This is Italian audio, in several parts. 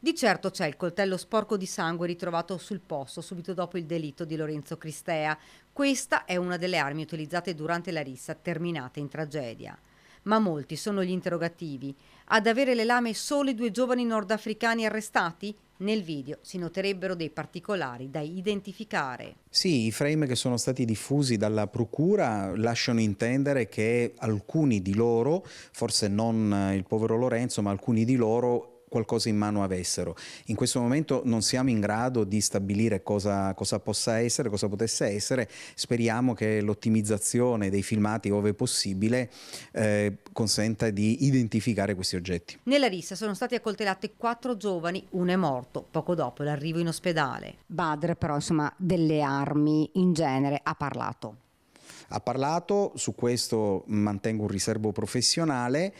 Di certo c'è il coltello sporco di sangue ritrovato sul posto subito dopo il delitto di Lorenzo Cristea. Questa è una delle armi utilizzate durante la rissa terminata in tragedia. Ma molti sono gli interrogativi. Ad avere le lame solo i due giovani nordafricani arrestati? Nel video si noterebbero dei particolari da identificare. Sì, i frame che sono stati diffusi dalla procura lasciano intendere che alcuni di loro, forse non il povero Lorenzo, ma alcuni di loro qualcosa in mano avessero. In questo momento non siamo in grado di stabilire cosa possa essere, cosa potesse essere. Speriamo che l'ottimizzazione dei filmati, ove possibile, consenta di identificare questi oggetti. Nella rissa sono stati accoltellati 4 giovani, uno è morto poco dopo l'arrivo in ospedale. Badr però insomma delle armi in genere ha parlato. Ha parlato, su questo mantengo un riservo professionale.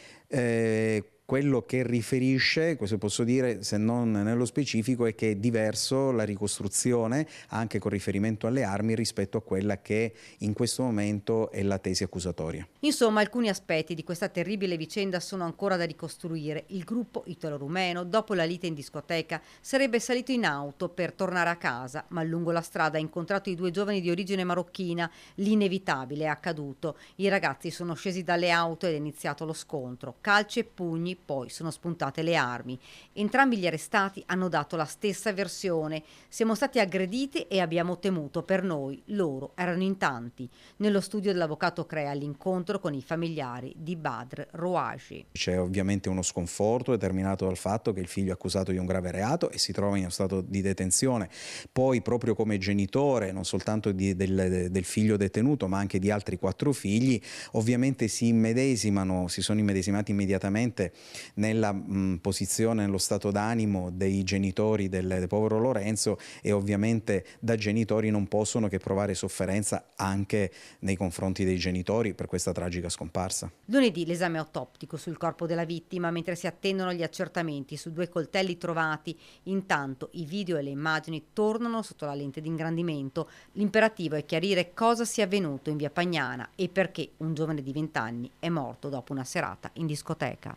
Quello che riferisce, questo posso dire se non nello specifico, è che è diverso la ricostruzione anche con riferimento alle armi rispetto a quella che in questo momento è la tesi accusatoria. Insomma, alcuni aspetti di questa terribile vicenda sono ancora da ricostruire. Il gruppo italo-rumeno, dopo la lite in discoteca, sarebbe salito in auto per tornare a casa, ma lungo la strada ha incontrato i due giovani di origine marocchina. L'inevitabile è accaduto. I ragazzi sono scesi dalle auto ed è iniziato lo scontro. Calci e pugni, poi sono spuntate le armi. Entrambi gli arrestati hanno dato la stessa versione. Siamo stati aggrediti e abbiamo temuto per noi. Loro erano in tanti. Nello studio dell'avvocato Crea l'incontro con i familiari di Badr Rouaji. C'è ovviamente uno sconforto determinato dal fatto che il figlio è accusato di un grave reato e si trova in uno stato di detenzione. Poi, proprio come genitore, non soltanto del figlio detenuto, ma anche di altri 4 figli, ovviamente si sono immedesimati immediatamente nella posizione, nello stato d'animo dei genitori del povero Lorenzo, e ovviamente da genitori non possono che provare sofferenza anche nei confronti dei genitori per questa tragica scomparsa. Lunedì l'esame autoptico sul corpo della vittima, mentre si attendono gli accertamenti su 2 coltelli trovati. Intanto i video e le immagini tornano sotto la lente di ingrandimento. L'imperativo è chiarire cosa sia avvenuto in via Pagnana e perché un giovane di 20 anni è morto dopo una serata in discoteca.